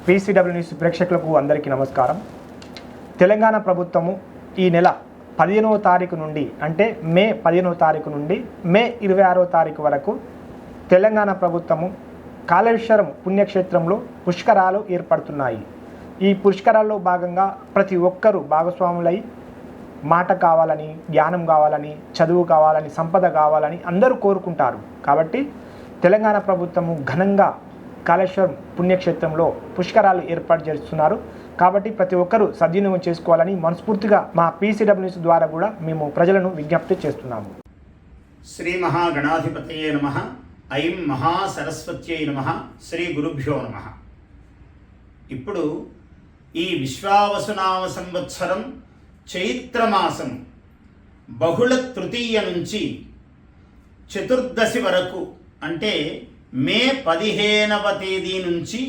PCW news ప్రేక్షకులకు అందరికీ నమస్కారం. తెలంగాణ ప్రభుత్వము ఈ నెల 15వ తారీఖు నుండి అంటే మే 15వ తారీఖు నుండి మే 26వ తారీఖు వరకు తెలంగాణ ప్రభుత్వము కాళేశ్వరం పుణ్యక్షేత్రంలో పుష్కరాలు ఏర్పడుతున్నాయి. ఈ పుష్కరాల్లో భాగంగా ప్రతి ఒక్కరూ భాగస్వాములై మాట కావాలని, జ్ఞానం కావాలని, చదువు కావాలని, సంపద కావాలని అందరూ కోరుకుంటారు. కాబట్టి తెలంగాణ ప్రభుత్వము ఘనంగా కాళేశ్వరం పుణ్యక్షేత్రంలో పుష్కరాలు ఏర్పాటు చేస్తున్నారు. కాబట్టి ప్రతి ఒక్కరూ సద్వినియోగం చేసుకోవాలని మనస్ఫూర్తిగా మా పీసీడబ్ల్యూ న్యూస్ ద్వారా కూడా మేము ప్రజలను విజ్ఞప్తి చేస్తున్నాము. శ్రీ మహాగణాధిపతయే నమః. ఐం మహాసరస్వత్యై నమః. శ్రీ గురుభ్యో నమః. ఇప్పుడు ఈ విశ్వావసునామ సంవత్సరం చైత్రమాసం బహుళ తృతీయ నుంచి చతుర్దశి వరకు అంటే మే 15వ తేదీ నుంచి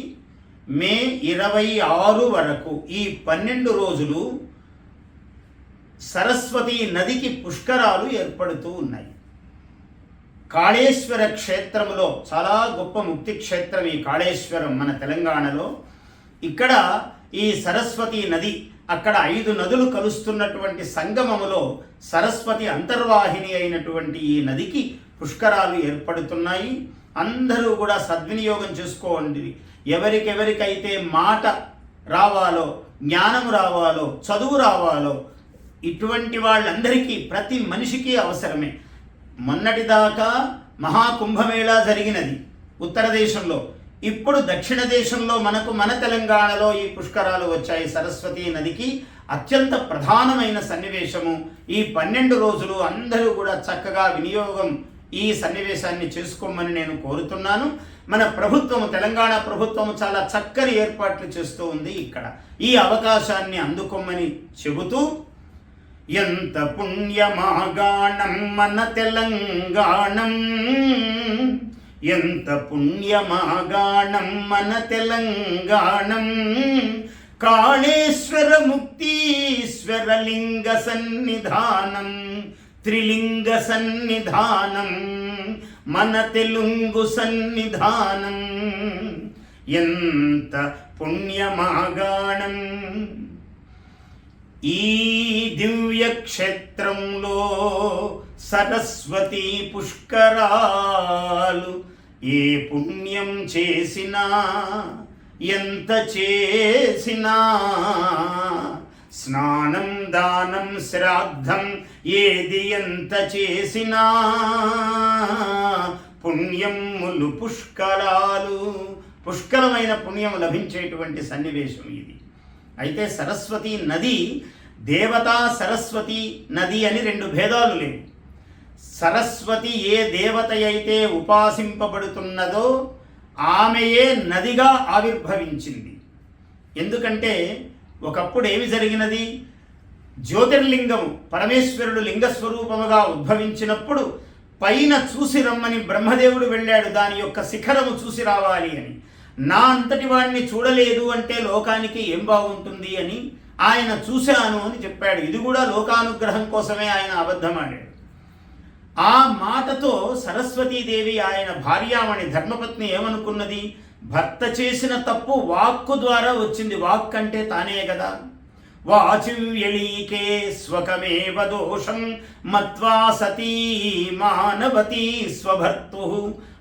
మే 26 వరకు ఈ 12 రోజులు సరస్వతి నదికి పుష్కరాలు ఏర్పడుతూ ఉన్నాయి. కాళేశ్వర క్షేత్రములో చాలా గొప్ప ముక్తి క్షేత్రం ఈ కాళేశ్వరం మన తెలంగాణలో. ఇక్కడ ఈ సరస్వతి నది అక్కడ 5 నదులు కలుస్తున్నటువంటి సంగమములో సరస్వతి అంతర్వాహిని అయినటువంటి ఈ నదికి పుష్కరాలు ఏర్పడుతున్నాయి. అందరూ కూడా సద్వినియోగం చేసుకోండి. ఎవరికెవరికైతే మాట రావాలో, జ్ఞానం రావాలో, చదువు రావాలో ఇటువంటి వాళ్ళందరికీ ప్రతి మనిషికి అవసరమే. మొన్నటిదాకా మహాకుంభమేళా జరిగినది ఉత్తర దేశంలో. ఇప్పుడు దక్షిణ దేశంలో మన తెలంగాణలో ఈ పుష్కరాలు వచ్చాయి. సరస్వతి నదికి అత్యంత ప్రధానమైన సన్నివేశము. ఈ 12 రోజులు అందరూ కూడా చక్కగా వినియోగం ఈ సన్నివేశాన్ని చేసుకోమని నేను కోరుతున్నాను. మన ప్రభుత్వము, తెలంగాణ ప్రభుత్వము చాలా చక్కని ఏర్పాట్లు చేస్తూ ఉంది. ఇక్కడ ఈ అవకాశాన్ని అందుకోమని చెబుతూ, ఎంత పుణ్యమాగాణం మన తెలంగాణం, ఎంత పుణ్యమాగాణం మన తెలంగాణం, కాళేశ్వర ముక్తీశ్వర లింగ సన్నిధానం, త్రిలింగ సన్నిధానం, మన తెలుగు సన్నిధానం, ఎంత పుణ్యమాగాణం. ఈ దివ్య క్షేత్రంలో సరస్వతి పుష్కరాలు ఏ పుణ్యం చేసినా, ఎంత చేసినా, స్నానం దానం శ్రాద్ధం ఏది ఎంత చేసినా పుణ్యములు పుష్కరాలు, పుష్కలమైన పుణ్యం లభించేటువంటి సన్నివేశం ఇది. అయితే సరస్వతి నది దేవతా సరస్వతి నది అని 2 భేదాలు లేవు. సరస్వతి ఏ దేవత అయితే ఉపాసింపబడుతున్నదో ఆమెయే నదిగా ఆవిర్భవించింది. ఎందుకంటే ఒకప్పుడు ఏమి జరిగినది, జ్యోతిర్లింగము పరమేశ్వరుడు లింగస్వరూపముగా ఉద్భవించినప్పుడు పైన చూసి రమ్మని బ్రహ్మదేవుడు వెళ్ళాడు, దాని యొక్క శిఖరము చూసి రావాలి అని. నా అంతటి వాడిని చూడలేదు అంటే లోకానికి ఏం బాగుంటుంది అని ఆయన చూశాను అని చెప్పాడు. ఇది కూడా లోకానుగ్రహం కోసమే ఆయన అబద్ధమాడాడు. ఆ మాటతో సరస్వతీదేవి ఆయన భార్యామణి ధర్మపత్ని ఏమనుకున్నది, భర్త చేసిన తప్పు వాక్కు ద్వారా వచ్చింది. వాక్ అంటే తానే కదా. వాచివ్యళీకే స్వకమేవ దోషం మత్వా సతీ మానవతీ స్వభర్తు,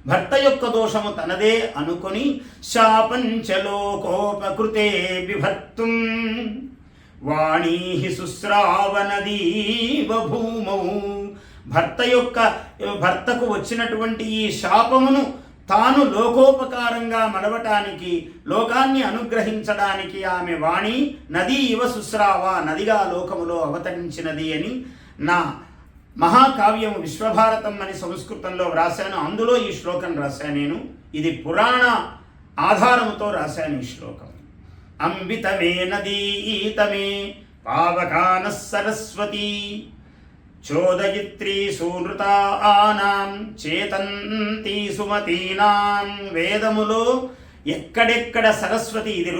భర్త యొక్క దోషము తనదే అనుకొని శాపంచలోకోపకృతే విభర్తుం వాణీ శుశ్రావనదీవ భూమౌ, భర్తకు వచ్చినటువంటి ఈ శాపమును తాను లోకోపకారంగా మలవటానికి, లోకాన్ని అనుగ్రహించడానికి ఆమె వాణి నదీ ఇవ శుశ్రావ, నదిగా లోకములో అవతరించినది అని నా మహాకావ్యము విశ్వభారతం అని సంస్కృతంలో వ్రాశాను. అందులో ఈ శ్లోకం రాశాను నేను. ఇది పురాణ ఆధారముతో రాశాను ఈ శ్లోకం. అంబితమే నదీతమే పావకాన సరస్వతి చోదయిత్రీ సూనృతానాం చేతంతి సుమతీనాం. వేదములో ఎక్కడెక్కడ సరస్వతి, ఇది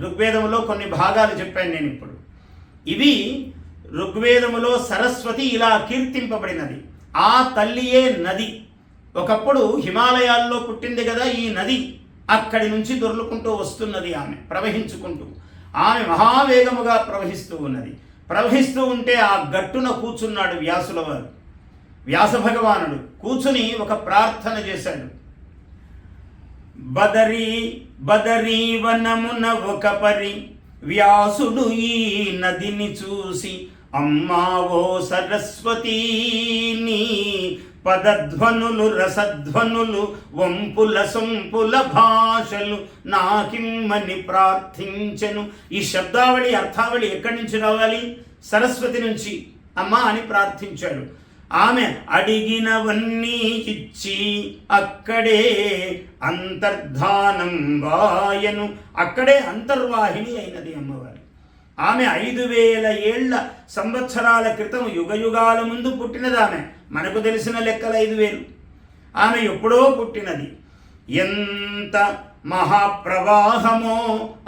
ఋగ్వేదములో కొన్ని భాగాలు చెప్పాను నేను ఇప్పుడు. ఇవి ఋగ్వేదములో సరస్వతి ఇలా కీర్తింపబడినది. ఆ తల్లియే నది. ఒకప్పుడు హిమాలయాల్లో పుట్టింది కదా ఈ నది. అక్కడి నుంచి దొర్లుకుంటూ వస్తున్నది ఆమె, ప్రవహించుకుంటూ. ఆమె మహావేగముగా ప్రవహిస్తూ ఉన్నది. ప్రవహిస్తూ ఉంటే ఆ గట్టున కూర్చున్నాడు వ్యాసుల వారు. వ్యాస భగవానుడు కూర్చుని ఒక ప్రార్థన చేశాడు. బదరీ వనమున ఒక పరి వ్యాసుడు ఈ నదిని చూసి, అమ్మావో సరస్వతీ నీ పదధ్వనులు రసధ్వనులు వంపుల సొంపుల భాషలు నాకిమ్మని ప్రార్థించెను. ఈ శబ్దావళి అర్థావళి ఎక్కడి నుంచి రావాలి? సరస్వతి నుంచి అమ్మా అని ప్రార్థించాడు. ఆమె అడిగినవన్నీ ఇచ్చి అక్కడే అంతర్ధానం వాయను, అక్కడే అంతర్వాహిని అయినది అమ్మవారు. ఆమె 5000 ఏళ్ల సంవత్సరాల క్రితం యుగయుగాల ముందు పుట్టినది ఆమె. మనకు తెలిసిన లెక్కలు 5000. ఆమె ఎప్పుడో పుట్టినది. ఎంత మహాప్రవాహమో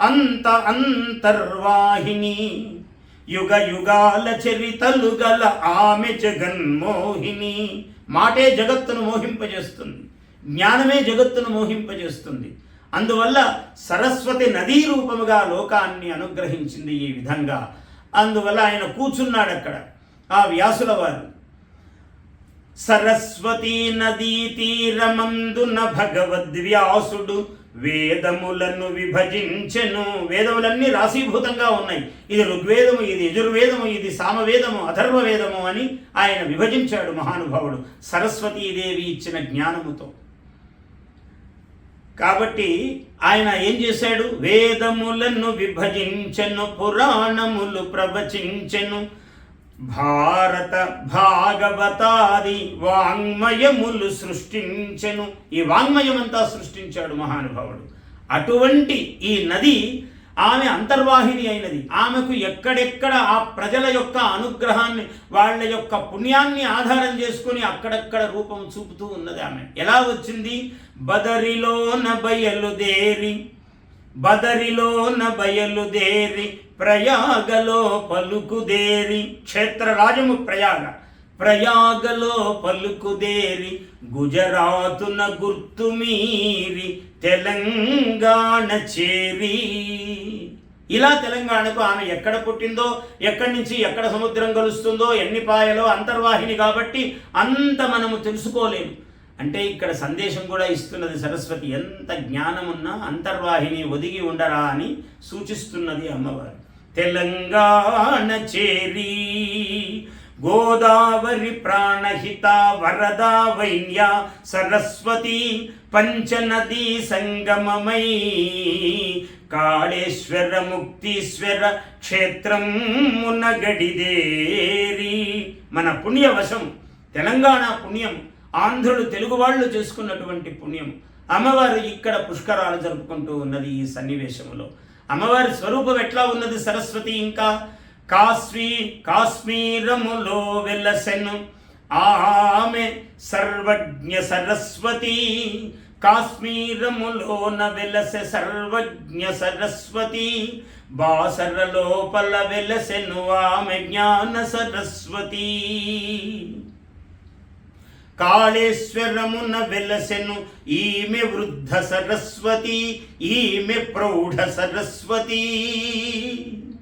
అంత అంతర్వాహిని, యుగ యుగాల చరితలు గల ఆమె జగన్మోహిని. మాటే జగత్తును మోహింపజేస్తుంది, జ్ఞానమే జగత్తును మోహింపజేస్తుంది. అందువల్ల సరస్వతి నదీ రూపముగా లోకాన్ని అనుగ్రహించింది ఈ విధంగా. అందువల్ల ఆయన కూర్చున్నాడు అక్కడ ఆ వ్యాసుల వారు. సరస్వతీ నదీ తీరమందున భగవద్వ్యాసుడు వేదములను విభజించెను. వేదములన్నీ రాశీభూతంగా ఉన్నాయి. ఇది ఋగ్వేదము, ఇది యజుర్వేదము, ఇది సామవేదము, అథర్వవేదము అని ఆయన విభజించాడు మహానుభావుడు సరస్వతీదేవి ఇచ్చిన జ్ఞానముతో. కాబట్టి ఆయన ఏం చేశాడు? వేదములను విభజించెను, పురాణములు ప్రవచించెను, భారత భాగవతాది వాంగ్మయములు సృష్టించెను. ఈ వాంగ్మయమంతా సృష్టించాడు మహానుభావుడు. అటువంటి ఈ నది ఆమె అంతర్వాహిని అయినది. ఆమెకు ఎక్కడెక్కడ ఆ ప్రజల యొక్క అనుగ్రహాన్ని, వాళ్ళ యొక్క పుణ్యాన్ని ఆధారం చేసుకుని అక్కడక్కడ రూపం చూపుతూ ఉన్నది ఆమె. ఎలా వచ్చింది? బదరిలోన బయలుదేరి ప్రయాగలో పలుకుదేరి. క్షేత్రరాజము ప్రయాగలో పలుకుదేరి గుజరాతున గుర్తుమీరి తెలంగాణ చేరి. ఇలా తెలంగాణకు ఆమె ఎక్కడ పుట్టిందో, ఎక్కడి నుంచి ఎక్కడ సముద్రం కలుస్తుందో, ఎన్ని పాయలో అంతర్వాహిని కాబట్టి అంత మనము తెలుసుకోలేము. అంటే ఇక్కడ సందేశం కూడా ఇస్తున్నది సరస్వతి. ఎంత జ్ఞానమున్నా అంతర్వాహిని ఒదిగి ఉండరా అని సూచిస్తున్నది అమ్మవారు. తెలంగాణ చేరి గోదావరి ప్రాణహిత వరదా వైన్య సరస్వతి పంచనదీ సంగమమై కాళేశ్వర ముక్తీశ్వర క్షేత్రం మునగడిదేరి. మన పుణ్యవశం, తెలంగాణ పుణ్యం, ఆంధ్రులు తెలుగు వాళ్ళు చేసుకున్నటువంటి పుణ్యం. అమ్మవారు ఇక్కడ పుష్కరాలు జరుపుకుంటూ ఉన్నది ఈ సన్నివేశంలో. అమ్మవారి స్వరూపం ఎట్లా ఉన్నది? సరస్వతి ఇంకా కాశ్మీరములో వెలసెను ఆమె సర్వజ్ఞ సరస్వతి. కాశ్మీరములోన వెలసె సర్వజ్ఞ సరస్వతి, బాసర లోపల వెలసెను ఆమె జ్ఞాన సరస్వతి. కాళేశ్వరమున వెలసెను ఈమె వృద్ధ సరస్వతి, ఈమె ప్రౌఢ సరస్వతి.